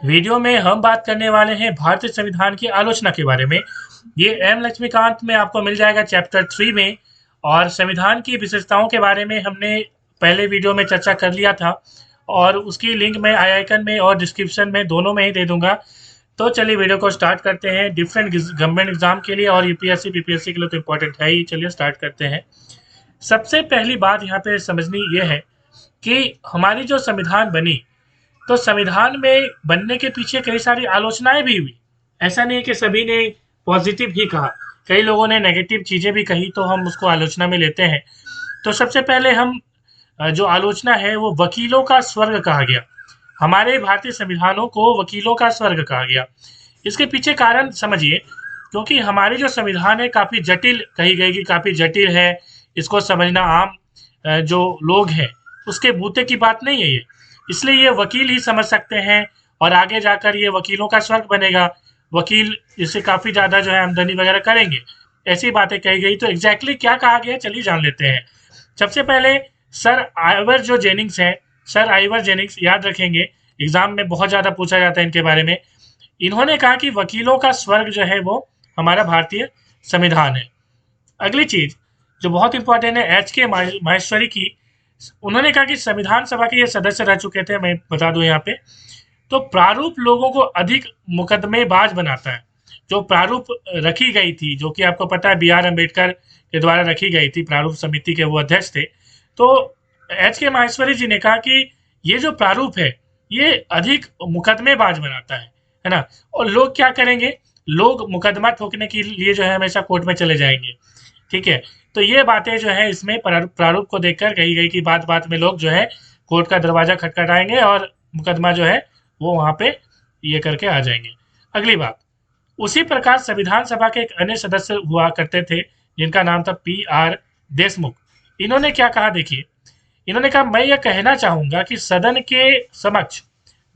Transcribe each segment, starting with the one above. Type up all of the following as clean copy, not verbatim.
Video में हम बात करने वाले हैं भारतीय संविधान की आलोचना के बारे में। ये एम लक्ष्मीकांत में आपको मिल जाएगा चैप्टर 3 में। और संविधान की विशेषताओं के बारे में हमने पहले वीडियो में चर्चा कर लिया था और उसकी लिंक मैं आई आइकन में और डिस्क्रिप्शन में दोनों में ही दे दूंगा। तो चलिए वीडियो को स्टार्ट करते हैं। डिफरेंट गवर्नमेंट एग्जाम के लिए और यूपीएससी बीपीएससी के लिए तो इम्पोर्टेंट है ही। चलिए स्टार्ट करते हैं। सबसे पहली बात यहाँ पे समझनी ये है कि हमारी जो संविधान बनी, तो संविधान में बनने के पीछे कई सारी आलोचनाएं भी हुई। ऐसा नहीं है कि सभी ने पॉजिटिव ही कहा, कई लोगों ने नेगेटिव चीजें भी कही, तो हम उसको आलोचना में लेते हैं। तो सबसे पहले हम जो आलोचना है वो वकीलों का स्वर्ग कहा गया। हमारे भारतीय संविधानों को वकीलों का स्वर्ग कहा गया। इसके पीछे कारण समझिए, क्योंकि हमारी जो संविधान है काफ़ी जटिल कही गई कि काफ़ी जटिल है। इसको समझना आम जो लोग हैं उसके बूते की बात नहीं है ये। इसलिए ये वकील ही समझ सकते हैं और आगे जाकर ये वकीलों का स्वर्ग बनेगा। वकील इससे काफ़ी ज़्यादा जो है आमदनी वगैरह करेंगे, ऐसी बातें कही गई। तो एग्जैक्टली क्या कहा गया चलिए जान लेते हैं। सबसे पहले सर आइवर जो जेनिंग्स हैं, सर आइवर जेनिंग्स याद रखेंगे, एग्जाम में बहुत ज़्यादा पूछा जाता है इनके बारे में। इन्होंने कहा कि वकीलों का स्वर्ग जो है वो हमारा भारतीय संविधान है। अगली चीज जो बहुत इंपॉर्टेंट है, एच के माहेश्वरी की, उन्होंने कहा कि संविधान सभा के ये सदस्य रह चुके थे, मैं बता दूं यहाँ पे। तो प्रारूप लोगों को अधिक मुकदमेबाज बनाता है। जो प्रारूप रखी गई थी, जो कि आपको पता है बी आर अम्बेडकर के द्वारा रखी गई थी, प्रारूप समिति के वो अध्यक्ष थे। तो एच के माहेश्वरी जी ने कहा कि ये जो प्रारूप है ये अधिक मुकदमेबाज बनाता है ना। और लोग क्या करेंगे, लोग मुकदमा ठोकने के लिए जो है हमेशा कोर्ट में चले जाएंगे। ठीक है, तो ये बातें जो है इसमें प्रारूप को देखकर कही गई कि बात बात में लोग जो है कोर्ट का दरवाजा खटखटाएंगे और मुकदमा जो है वो वहाँ पे ये करके आ जाएंगे। अगली बात, उसी प्रकार संविधान सभा के एक अन्य सदस्य हुआ करते थे जिनका नाम था पी आर देशमुख। इन्होंने क्या कहा देखिए, इन्होंने कहा मैं यह कहना चाहूंगा कि सदन के समक्ष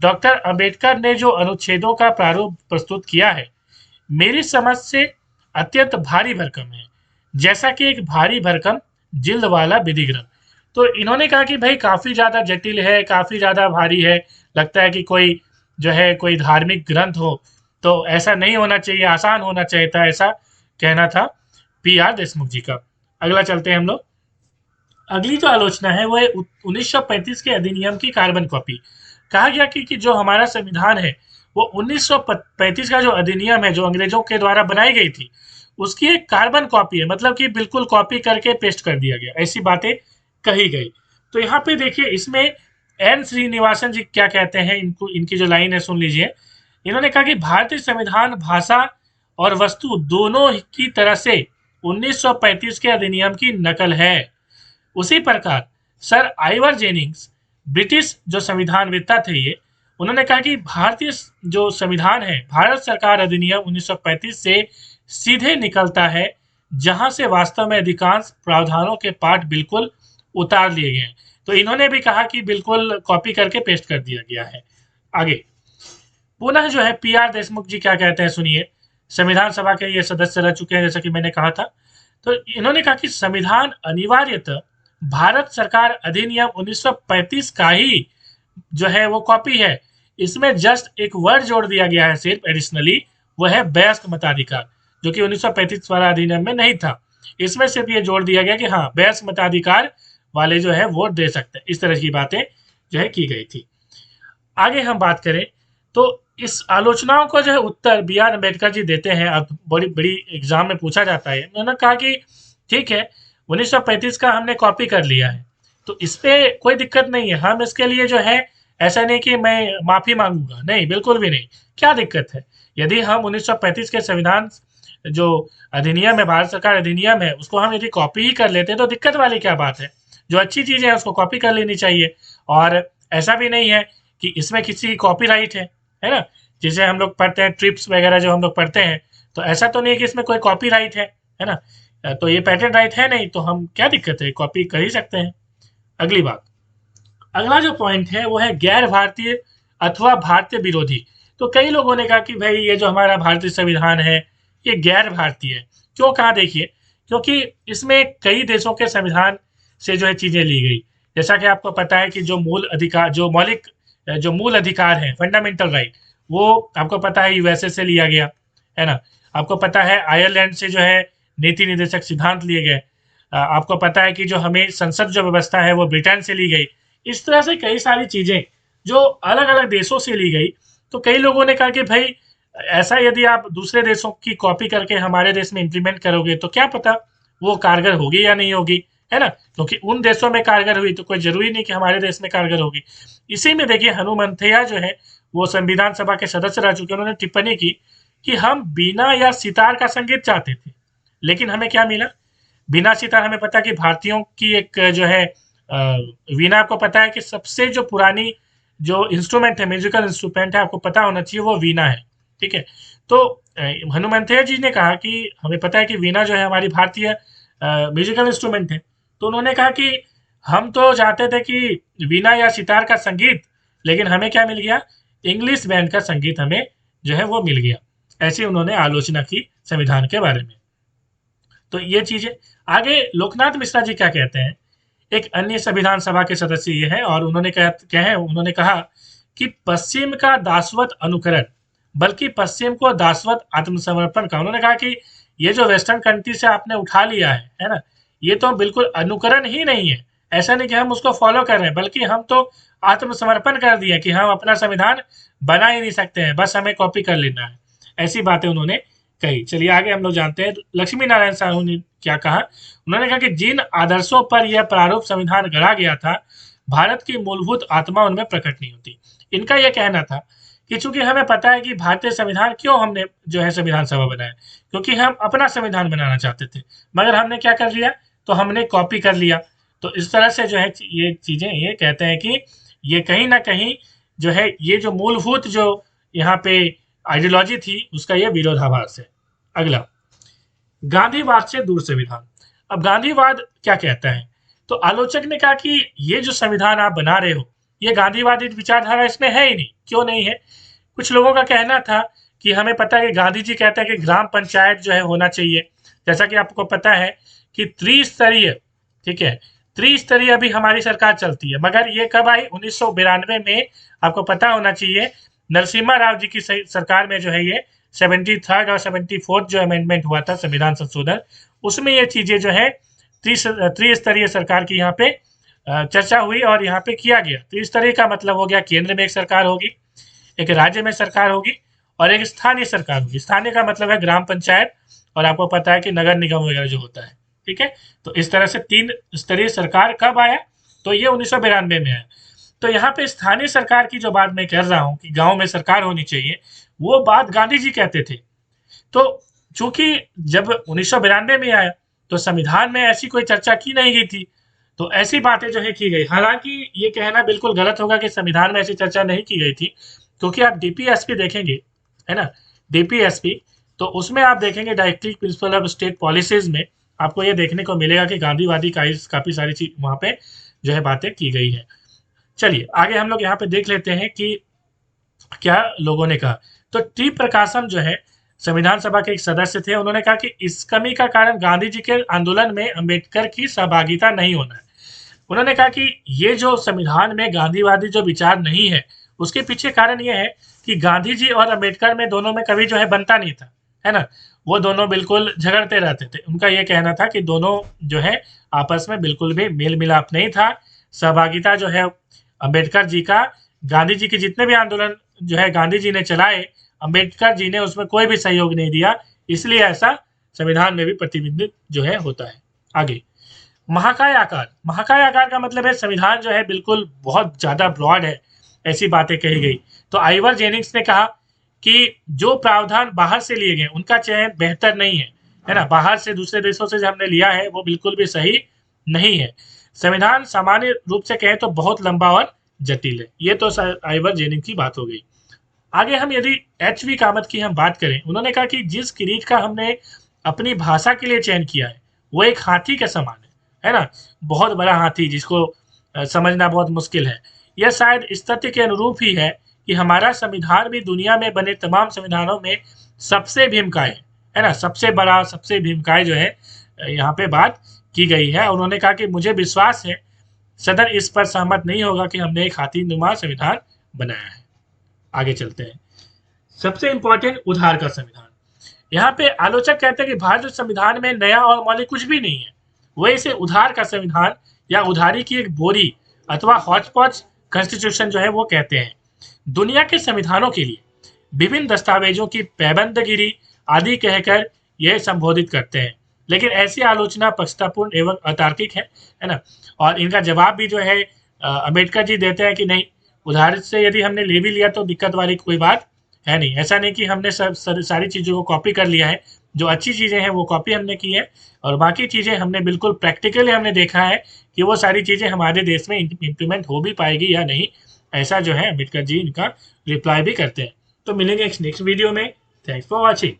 डॉक्टर अंबेडकर ने जो अनुच्छेदों का प्रारूप प्रस्तुत किया है मेरी समझ से अत्यंत भारी भरकम है, जैसा कि एक भारी भरकम जिल्द वाला विधि ग्रंथ। तो इन्होंने कहा कि भाई काफ़ी ज़्यादा जटिल है, काफ़ी ज़्यादा भारी है, लगता है कि कोई जो है कोई धार्मिक ग्रंथ हो। तो ऐसा नहीं होना चाहिए, आसान होना चाहिए था, ऐसा कहना था पी आर देशमुख जी का। अगला चलते हैं हम लोग। अगली जो आलोचना है वो है 1935 के अधिनियम की कार्बन कॉपी। कहा गया कि जो हमारा संविधान है वो 1935 का जो अधिनियम है जो अंग्रेजों के द्वारा बनाई गई थी उसकी एक कार्बन कॉपी है, मतलब कि बिल्कुल कॉपी करके पेस्ट कर दिया गया, ऐसी बातें कही गई। तो यहाँ पे देखिए इसमें एन श्रीनिवासन जी क्या कहते हैं, इनको इनकी जो लाइन है सुन लीजिए। इन्होंने कहा कि भारतीय संविधान भाषा और वस्तु दोनों की तरह से 1935 के अधिनियम की नकल है। उसी प्रकार सर आइवर जेनिंग्स, ब्रिटिश जो संविधानवेत्ता थे ये, उन्होंने कहा कि भारतीय जो संविधान है भारत सरकार अधिनियम 1935 से सीधे निकलता है, जहां से वास्तव में अधिकांश प्रावधानों के पाठ बिल्कुल उतार लिए गए हैं। तो इन्होंने भी कहा कि बिल्कुल कॉपी करके पेस्ट कर दिया गया है। आगे पुनः जो है पी आर देशमुख जी क्या कहते हैं सुनिए। संविधान सभा के ये सदस्य रह चुके हैं जैसा कि मैंने कहा था। तो इन्होंने कहा कि संविधान अनिवार्यतः भारत सरकार अधिनियम 1935 का ही जो है वो कॉपी है। इसमें जस्ट एक वर्ड जोड़ दिया गया है सिर्फ एडिशनली, वो है वयस्क मताधिकार, जो कि 1935 वाला अधिनियम में नहीं था। इसमें सिर्फ ये जोड़ दिया गया कि हाँ वयस्क मताधिकार वाले जो है वोट दे सकते हैं। इस तरह की बातें जो है की गई थी। आगे हम बात करें तो इस आलोचनाओं को जो है उत्तर बी आर अम्बेडकर जी देते हैं। अब बड़ी बड़ी एग्जाम में पूछा जाता है। उन्होंने कहा कि ठीक है 1935 का हमने कॉपी कर लिया है तो इस पे कोई दिक्कत नहीं है, हम इसके लिए जो है ऐसा नहीं कि मैं माफी मांगूंगा, नहीं बिल्कुल भी नहीं। क्या दिक्कत है, यदि हम 1935 के संविधान जो अधिनियम है, भारत सरकार अधिनियम है, उसको हम यदि कॉपी ही कर लेते हैं तो दिक्कत वाली क्या बात है। जो अच्छी चीजें हैं उसको कॉपी कर लेनी चाहिए। और ऐसा भी नहीं है कि इसमें किसी की कॉपीराइट है ना। जैसे हम लोग पढ़ते हैं ट्रिप्स वगैरह जो हम लोग पढ़ते हैं, तो ऐसा तो नहीं है कि इसमें कोई कॉपीराइट है ना। तो ये पेटेंट राइट है नहीं, तो हम क्या दिक्कत है, कॉपी कर ही सकते हैं। अगली बात, अगला जो पॉइंट है वो है गैर भारतीय अथवा भारतीय विरोधी। तो कई लोगों ने कहा कि भाई ये जो हमारा भारतीय संविधान है ये गैर भारतीय है। क्यों कहा देखिए, क्योंकि इसमें कई देशों के संविधान से जो है चीजें ली गई। जैसा कि आपको पता है कि जो मूल अधिकार, जो मूल अधिकार है, फंडामेंटल राइट, वो आपको पता है यूएसए से लिया गया, है ना। आपको पता है आयरलैंड से जो है नीति निर्देशक सिद्धांत लिए गए। आपको पता है कि जो हमें संसद जो व्यवस्था है वो ब्रिटेन से ली गई। इस तरह से कई सारी चीज़ें जो अलग-अलग देशों से ली गई। तो कई लोगों ने कहा कि भाई ऐसा यदि आप दूसरे देशों की कॉपी करके हमारे देश में इम्प्लीमेंट करोगे तो क्या पता वो कारगर होगी या नहीं होगी, है ना? क्योंकि उन देशों में कारगर हुई तो कोई ज़रूरी नहीं कि हमारे देश में कारगर होगी। इसी में देखिए हनुमंथैया जो है वो संविधान सभा के सदस्य रह चुके हैं, उन्होंने टिप्पणी की कि हम बीना या सितार का संगीत चाहते थे, लेकिन हमें क्या मिला? बिना सितार हमें पता है कि भारतीयों की एक जो है वीणा आपको पता है कि सबसे जो पुरानी जो इंस्ट्रूमेंट है, म्यूज़िकल इंस्ट्रूमेंट है, आपको पता होना चाहिए वो वीणा है, ठीक है? तो हनुमंथैया जी ने कहा कि हमें पता है कि वीणा जो है हमारी भारतीय म्यूज़िकल इंस्ट्रूमेंट है। तो उन्होंने कहा कि हम तो चाहते थे कि वीणा या सितार का संगीत, लेकिन हमें क्या मिल गया? इंग्लिश बैंड का संगीत हमें जो है वो मिल गया। ऐसी उन्होंने आलोचना की संविधान के बारे में। तो ये चीज़ें आगे लोकनाथ मिश्रा जी क्या कहते हैं, एक अन्य संविधान सभा के सदस्य ये हैं और उन्होंने कहा कि पश्चिम का दासवत अनुकरण, बल्कि पश्चिम को दासवत आत्मसमर्पण का। उन्होंने कहा कि ये जो वेस्टर्न कंट्री से आपने उठा लिया है ना? ये तो बिल्कुल अनुकरण ही नहीं है। ऐसा नहीं कि हम उसको फॉलो कर रहे हैं, बल्कि हम तो आत्मसमर्पण कर दिया कि हम अपना संविधान बना ही नहीं सकते हैं, बस हमें कॉपी कर लेना है। ऐसी बातें उन्होंने कही। चलिए आगे हम लोग जानते हैं लक्ष्मी नारायण साहू ने क्या कहा। उन्होंने कहा कि जिन आदर्शों पर यह प्रारूप संविधान गढ़ा गया था, भारत की मूलभूत आत्मा उनमें प्रकट नहीं होती। इनका यह कहना था कि चूंकि हमें पता है कि भारतीय संविधान क्यों हमने जो है संविधान सभा बनाया, क्योंकि हम अपना संविधान बनाना चाहते थे, मगर हमने क्या कर लिया? तो हमने कॉपी कर लिया। तो इस तरह से जो है ये चीजें ये कहते हैं कि ये कहीं ना कहीं जो है ये जो मूलभूत जो यहाँ पे आइडियोलॉजी थी उसका ये विरोधाभास है। अगला, गांधीवाद से दूर संविधान। अब गांधीवाद क्या कहता है? तो आलोचक ने कहा कि ये जो संविधान आप बना रहे हो, ये गांधीवादी विचारधारा इसमें है ही नहीं। क्यों नहीं है? कुछ लोगों का कहना था कि हमें पता है कि गांधी जी कहते हैं कि ग्राम पंचायत जो है होना चाहिए। जैसा कि आपको पता है कि त्रिस्तरीय, ठीक है, त्रिस्तरीय अभी हमारी सरकार चलती है, मगर ये कब आई? 1992 में। आपको पता होना चाहिए नरसिम्हा राव जी की सरकार में जो है ये 73rd और 74th जो अमेंडमेंट हुआ था संविधान संशोधन, उसमें ये चीजें जो है त्रिस्तरीय सरकार की यहाँ पे चर्चा हुई और यहाँ पे किया गया। त्रिस्तरीय का मतलब हो गया केंद्र में एक सरकार होगी, एक राज्य में सरकार होगी और एक स्थानीय सरकार होगी। स्थानीय का मतलब है ग्राम पंचायत और आपको पता है कि नगर निगम वगैरह जो होता है, ठीक है। तो इस तरह से 3 स्तरीय सरकार कब आया? तो ये 1992 में आया। तो यहाँ पे स्थानीय सरकार की जो बात मैं कर रहा हूँ कि गाँव में सरकार होनी चाहिए, वो बात गांधी जी कहते थे। तो चूंकि जब 1992 में आया तो संविधान में ऐसी कोई चर्चा की नहीं गई थी, तो ऐसी बातें जो है की गई। हालांकि ये कहना बिल्कुल गलत होगा कि संविधान में ऐसी चर्चा नहीं की गई थी, क्योंकि आप डीपीएसपी देखेंगे, है ना, डीपीएसपी, तो उसमें आप देखेंगे directive principle of state policies में आपको ये देखने को मिलेगा कि गांधीवादी काफी सारी चीज वहां पे जो है बातें की गई है। चलिए आगे हम लोग यहाँ पे देख लेते हैं कि क्या लोगों ने कहा। तो टी प्रकाशम जो है संविधान सभा के एक सदस्य थे, उन्होंने कहा कि इस कमी का कारण गांधी जी के आंदोलन में अंबेडकर की सहभागिता नहीं होना है। उन्होंने कहा कि ये जो संविधान में गांधीवादी जो विचार नहीं है, उसके पीछे कारण ये है कि गांधी जी और अंबेडकर में दोनों में कभी जो है बनता नहीं था, है ना। वो दोनों बिल्कुल झगड़ते रहते थे। उनका ये कहना था कि दोनों जो है आपस में बिल्कुल भी मेल मिलाप नहीं था। सहभागिता जो है अंबेडकर जी का, गांधी जी के जितने भी आंदोलन जो है गांधी जी ने चलाए, अंबेडकर जी ने उसमें कोई भी सहयोग नहीं दिया, इसलिए ऐसा संविधान में भी प्रतिबिंबित जो है होता है। आगे, महाकाय आकार। महाकाय आकार का मतलब है संविधान जो है बिल्कुल बहुत ज्यादा ब्रॉड है, ऐसी बातें कही गई। तो आइवर जेनिंग्स ने कहा कि जो प्रावधान बाहर से लिए गए उनका चयन बेहतर नहीं है ना। बाहर से दूसरे देशों से जो हमने लिया है वो बिल्कुल भी सही नहीं है। संविधान सामान्य रूप से कहें तो बहुत लंबा और जटिल है। ये तो आइवर जेनिंग की बात हो गई। आगे हम यदि एच.वी. कामत की हम बात करें, उन्होंने कहा कि जिस किरीट का हमने अपनी भाषा के लिए चयन किया है वो एक हाथी के समान है ना, बहुत बड़ा हाथी जिसको समझना बहुत मुश्किल है। यह शायद इस तथ्य के अनुरूप ही है कि हमारा संविधान भी दुनिया में बने तमाम संविधानों में सबसे भीमकाय है ना, सबसे बड़ा, सबसे भीमकाय जो है यहाँ पे बात की गई है। उन्होंने कहा कि मुझे विश्वास है सदन इस पर सहमत नहीं होगा कि हमने एक हाथी नुमा संविधान बनाया है। आगे चलते हैं। सबसे इंपॉर्टेंट उधार का संविधान। यहाँ पे आलोचक कहते हैं कि भारतीय संविधान में नया और मौलिक कुछ भी नहीं है, वो इसे उधार का संविधान या उधारी की एक बोरी अथवा हॉचपॉच कॉन्स्टिट्यूशन जो है वो कहते हैं। दुनिया के संविधानों के लिए विभिन्न दस्तावेजों की पैबंदगिरी आदि कहकर यह संबोधित करते हैं, लेकिन ऐसी आलोचना पक्षतापूर्ण एवं अतार्किक है ना। और इनका जवाब भी जो है अम्बेडकर जी देते हैं कि नहीं, उधार से यदि हमने ले भी लिया तो दिक्कत वाली कोई बात है नहीं। ऐसा नहीं कि हमने सारी चीज़ों को कॉपी कर लिया है, जो अच्छी चीज़ें हैं वो कॉपी हमने की है, और बाकी चीज़ें हमने बिल्कुल प्रैक्टिकली हमने देखा है कि वो सारी चीज़ें हमारे देश में इम्प्लीमेंट हो भी पाएगी या नहीं। ऐसा जो है अम्बेडकर जी इनका रिप्लाई भी करते हैं। तो मिलेंगे नेक्स्ट वीडियो में। Thanks for watching.